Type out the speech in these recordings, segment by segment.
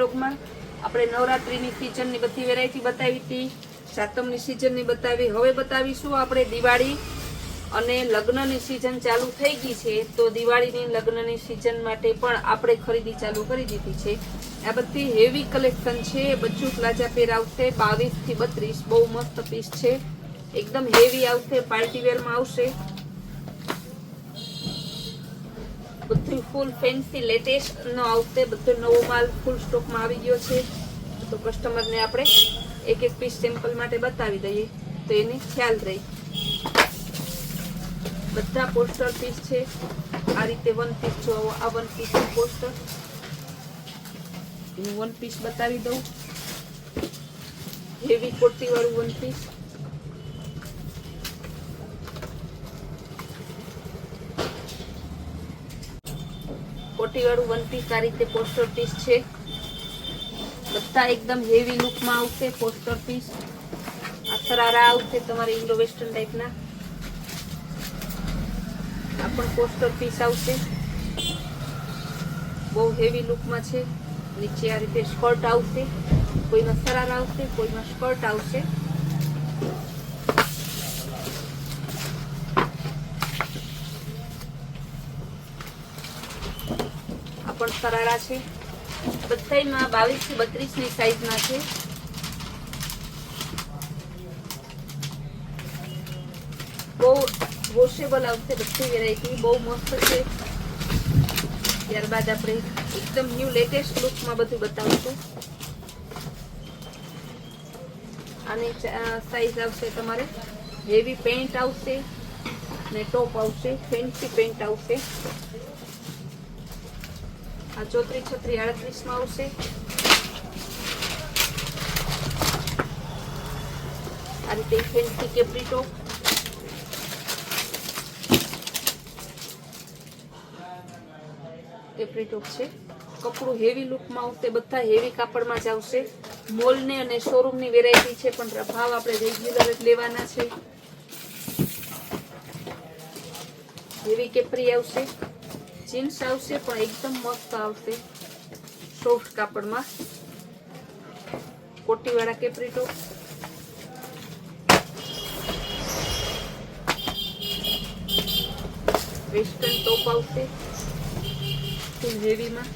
વ્લોગમાં આપણે નવરાત્રીની સિઝનની બધી વેરાયટી બતાવી હતી, સાતમની સિઝનની બતાવી. હવે બતાવીશું આપણે દિવાળી અને લગ્નની સિઝન ચાલુ થઈ ગઈ છે, તો દિવાળીની લગ્નની સિઝન માટે પણ આપણે ખરીદી ચાલુ કરી દીધી છે. આ બધી હેવી કલેક્શન છે. બચ્ચું પ્લાઝા પેર આવશે 22 થી 32, બહુ મસ્ત પીસ છે, એકદમ હેવી આવશે, પાર્ટી વેરમાં આવશે. બધું ફૂલ ફેન્સી લેટેસ્ટ નો આવશે, બધો નવો માલ ફૂલ સ્ટોકમાં આવી ગયો છે. તો કસ્ટમરને આપણે એક એક પીસ સેમ્પલ માટે બતાવી દઈએ તો એની ખ્યાલ રહે. બધા પોસ્ટર પીસ છે. આ રીતે વન પીસ જો આ વન પીસ પોસ્ટર, એનું વન પીસ બતાવી દઉં. હેવી કોટી વાળું વન પીસ, કોટી વાળું વન પીસ આ રીતે પોસ્ટર પીસ છે. બધા એકદમ હેવી લુકમાં આવશે પોસ્ટર પીસ. આ સરારા આવશે તમારે ઇન્ડો વેસ્ટર્ન ટાઈપના. આ પણ પોસ્ટર પીસ આવશે, બહુ હેવી લુકમાં છે. નીચે આ રીતે સ્કર્ટ આવશે, કોઈમાં સરારા આવશે, કોઈમાં સ્કર્ટ આવશે. આ પણ સરારા છે. બધામાં 22 થી 32 ની સાઈઝના છે. બહુ વોશેબલ આવશે બધી વેરાયટી, બહુ મસ્ત છે. ત્યારબાદ આપણે એકદમ ન્યૂ લેટેસ્ટ લુકમાં બધું બતાવશું. આની સાઈઝ આવશે તમારે હેવી પેન્ટ આવશે ને ટોપ આવશે, ફેન્સી પેન્ટ આવશે. આ 34, 36, 38 માં આવશે. આ રીતે ફેન્સી કેપ્રી ટોપ, કેપ્રી ટોપ છે. કપડું હેવી લુકમાં આવશે, બધા હેવી કાપડમાં જ આવશે. મોલ ને અને શોરૂમ ની વેરાયટી છે, પણ ભાવ આપણે રેગ્યુલર જ લેવાના છે. હેવી કેપ્રી આવશે, જીન્સ આવશે, પણ એકદમ મસ્ત આવશે સોફ્ટ કાપડમાં. કોટી વાળા કેપ્રી ટોપ, વેસ્ટર્ન ટોપ આવશે ફૂલ હેવીમાં.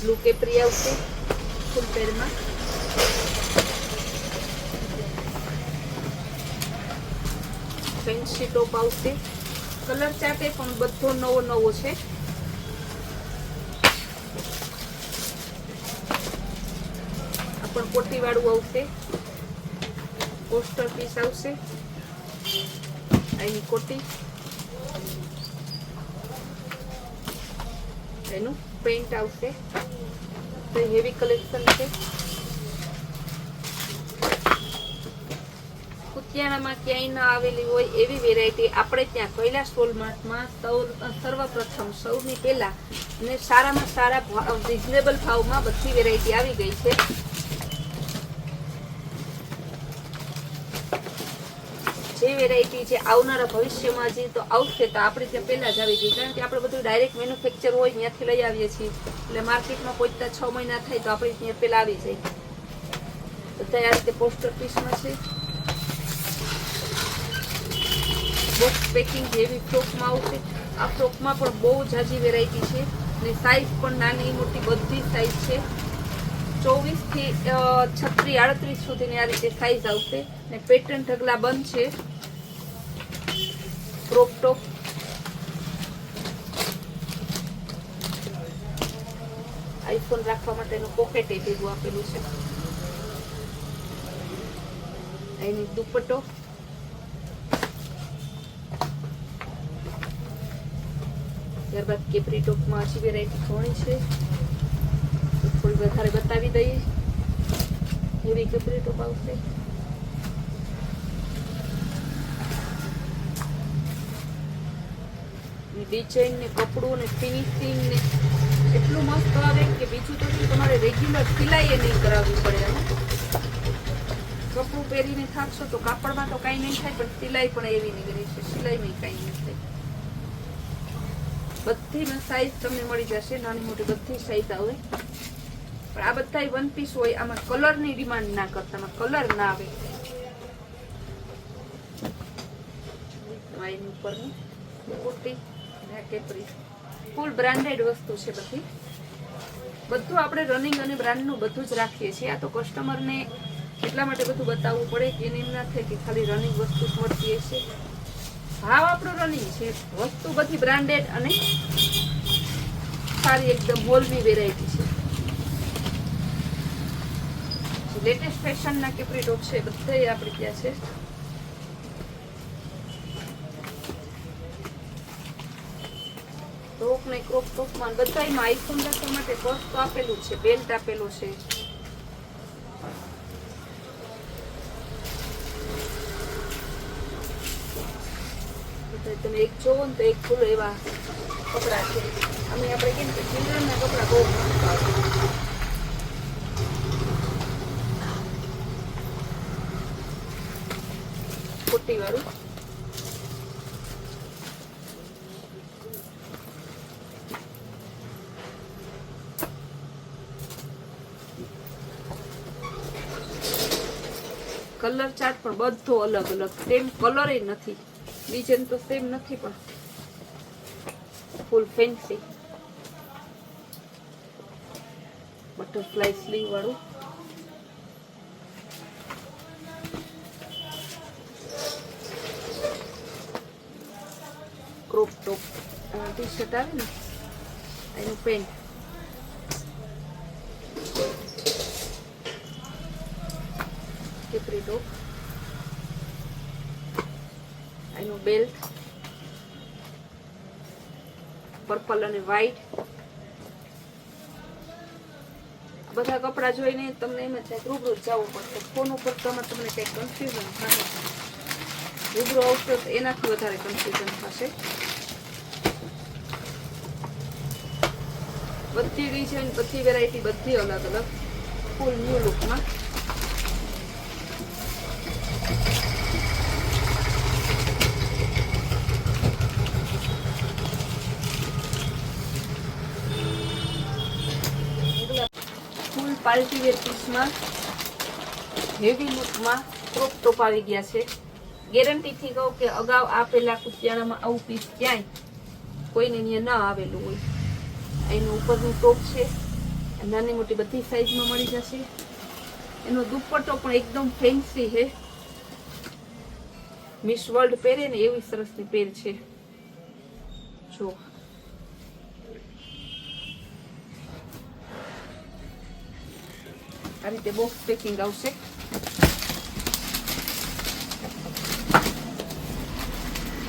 બ્લુ કેપ્રી આવશે ફૂલ પેરમાં. ફેન્સી ટોપ આવશે. કલર ચાર્ટે પણ બધો નવો નવો છે. આ પણ કોટી વાળું આવશે, પોસ્ટર પીસ આવશે. એની કોટી, એનું પેન્ટ આવશે. તો હેવી કલેક્શન છે. કુતિયાણામાં ક્યાંય ના આવેલી હોય એવી વેરાયટી આપણે ત્યાં કૈલાસ વોલમાર્ટમાં સર્વપ્રથમ સૌની પહેલા અને સારામાં સારા રિઝનેબલ ભાવમાં બધી વેરાયટી આવી ગઈ છે. જે વેરાયટી જે આવનારા ભવિષ્યમાં જે તો આવશે તો આપણે ત્યાં પહેલા જ આવી ગઈ, કારણ કે આપણે બધું ડાયરેક્ટ મેન્યુફેક્ચર હોય ત્યાંથી લઈ આવીએ છીએ, એટલે માર્કેટમાં પહોંચતા 6 મહિના થાય તો આપણે ત્યાં પહેલા આવી જાય. બધા આ રીતે પોસ્ટર પીસમાં છે. બોક્સ પેકિંગ જેવી ફ્રોકમાં આવશે. આ ફ્રોકમાં પણ બહુ જાજી વેરાયટી છે અને સાઈઝ પણ નાની મોટી બધી સાઈઝ છે. 24 થી 36, 38 સુધીની આ રીતે સાઈઝ આવશે. ને પેટર્ન ઢગલા બંધ છે. ક્રોપ ટોપ, આઈફોન રાખવા માટેનું પોકેટ એ ભેગું આપેલું છે. એની દુપટ્ટો, ત્યારબાદ કેપ્રી ટોપમાં આછી વેરાયટી ઘણી છે, તો થોડી વધારે બતાવી દઈએ. હેવી કેપ્રી ટોપ આવશે. ડિઝાઇન ને કપડું ને ફિનિશિંગ ને એટલું મસ્ત આવે કે બીજું તો તમારે રેગ્યુલર સિલાઈ નહીં કરાવવી પડે. કપડું પહેરીને થાકશો તો કાપડમાં તો કાંઈ નહીં થાય, પણ સિલાઈ પણ એવી નહીં રહેશે, સિલાઈમાં કાંઈ નહીં થાય. બધીમાં સાઈઝ તમને મળી જશે, નાની મોટી બધી સાઈઝ આવે. પણ આ બધા વન પીસ હોય, આમાં કલરની ડિમાન્ડ ના કરતા, આમાં કલર ના આવે. એની ઉપરની કુર્તી કેપરી ફૂલ બ્રાન્ડેડ વસ્તુ છે બધી. બધું આપણે રનિંગ અને બ્રાન્ડનું બધું જ રાખીએ છીએ. આ તો કસ્ટમરને એટલા માટે બધું બતાવવું પડે કે એને એમ ના થાય કે ખાલી રનિંગ વસ્તુ જ મળતી હશે. ભાવ આપણો રનિંગ છે, વસ્તુ બધી બ્રાન્ડેડ અને સારી એકદમ હોલની વેરાયટી છે. લેટેસ્ટ ફેશનના કેપરી ટોપ છે બધા આપણે ત્યાં છે. ટોપ ને ક્રોપ ટોપમાં બધામાં આઈફોન રાખવા માટે પર્સ તો આપેલું છે, બેલ્ટ આપેલું છે. તમે એક જોવો ને તો એક ફૂલ એવા કપડા છે. અમે આપણે કેમ કે ચિલ્ડ્રનના કપડા બહુ મસ્ત આવે. કોટી વાળું કલર ચાર્ટ પણ બધો અલગ અલગ, સેમ કલર નથી, ડિઝાઇન તો સેમ નથી પણ ફૂલ ફેન્સી બટરફ્લાય સ્લીવ વાળું. ક્રોપ ટોપ ટી શર્ટ આવે ને એનું પેન્ટ. કેપરી ટોપ એનું બેલ્ટ પર્પલ અને વ્હાઈટ. બધા કપડા જોઈને તમને એમ જ થાય રૂબરૂ જવું પડશે. ફોન ઉપર તમને કંઈક કન્ફ્યુઝન થશે, રૂબરૂ આવશે તો એનાથી વધારે કન્ફ્યુઝન થશે. બધી ડિઝાઇન, બધી વેરાયટી, બધી અલગ અલગ, ફૂલ ન્યૂ લુકમાં. ફૂલ પાર્ટી વેર પીસમાં હેવી લુકમાં ક્રોપ ટોપ આવી ગયા છે. ગેરંટીથી કહું કે અગાઉ આ પેલા કુતિયાણામાં આવું પીસ ક્યાંય કોઈને અહીંયા ન આવેલું હોય. એનું ઉપરનું ટોપ છે, નાની મોટી બધી સાઈઝમાં મળી જશે. એનો દુપટ્ટો પણ એકદમ ફેન્સી છે, મિસ વર્લ્ડ પહેરે ને એવી સરસની પહેર છે. જો આ રીતે બોક્સ પેકિંગ આવશે.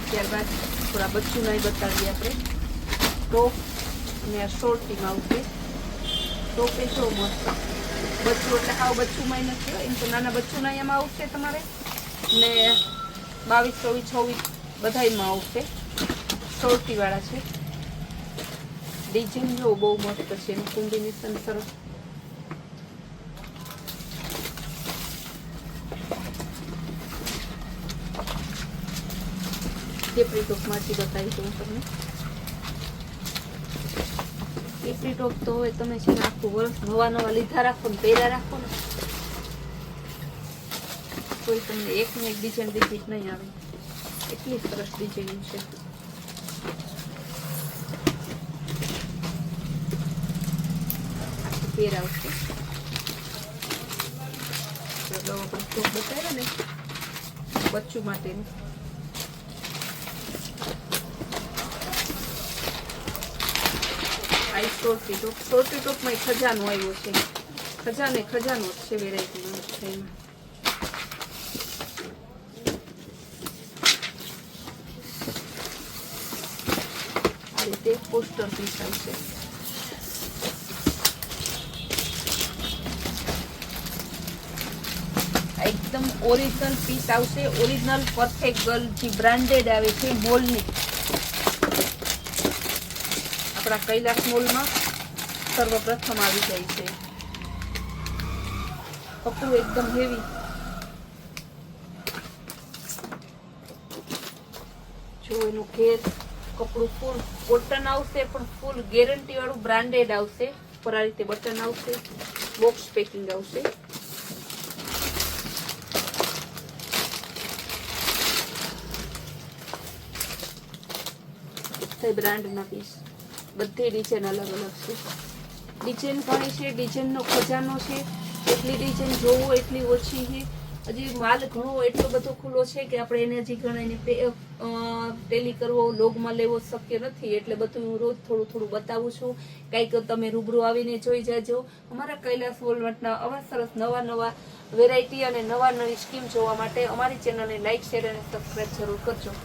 ત્યારબાદ થોડા બચ્ચું નહીં બતાવીએ આપણે. ટોપ અને આ શોર્ટીમાં આવશે. ટોપ એ જો મસ્ત બચ્ચું, એટલે હાવ બચ્ચુંમાં નથી હોય, એમ તો નાના બચ્ચુના એમાં આવશે તમારે ને 22, 24, 26 બધામાં આવશે. શોર્ટી વાળા છે. ડિઝાઇન જો બહુ મસ્ત છે, એનું કોમ્બિનેશન સરસ. કેપરી ટોપમાંથી બતાવી દઉં તમને. કેપરી ટોપ તો હવે તમે છે ને આખું વર્ષ નવા નવા લીધા રાખો ને પહેર્યા રાખો ને કોઈ તમને એક ને એક ડિઝાઇન રિપીટ નહીં આવે, એટલી સરસ ડિઝાઇન છે. આખી પહેર આવશે. ટોપ બતાવ્યો ને બચ્ચું માટેનું. શોર્ટી ટોપ, શોર્ટી ટોપમાં એક ખજાનો આવ્યો છે. ખજાનો જ છે વેરાયટીમાં. આ રીતે પોસ્ટર પીસ આવશે. એકદમ ઓરિજિનલ પીસ આવશે. ઓરિજિનલ પરફેક્ટ ગર્લ જે બ્રાન્ડેડ આવે છે મોલની, આપણા કૈલાસ મોલમાં સર્વપ્રથમ આવી જાય છે. કપડું એકદમ હેવી, જો એનું ઘેર કપડું ફૂલ કોટન આવશે, પણ ફૂલ ગેરંટી વાળું બ્રાન્ડેડ આવશે. ઉપર આ રીતે બટન આવશે, બોક્સ પેકિંગ આવશે. બ્રાન્ડના પીસ, બધી ડિઝાઇન અલગ અલગ છે. ડિઝાઇન ઘણી છે, ડિઝાઇનનો ખજાનો છે. એટલી ડિઝાઇન જોવો એટલી ઓછી છે. હજી માલ ઘણો એટલો બધો ખુલ્લો છે કે આપણે એને હજી ઘણાને ટેલી કરવો, લોગમાં લેવો શક્ય નથી. એટલે બધું હું રોજ થોડું થોડું બતાવું છું. કંઈક તમે રૂબરૂ આવીને જોઈ જાજો. અમારા કૈલાસ વોલમાર્ટના આવા સરસ નવા નવા વેરાયટી અને નવા નવી સ્કીમ જોવા માટે અમારી ચેનલને લાઈક, શેર અને સબસ્ક્રાઈબ જરૂર કરજો.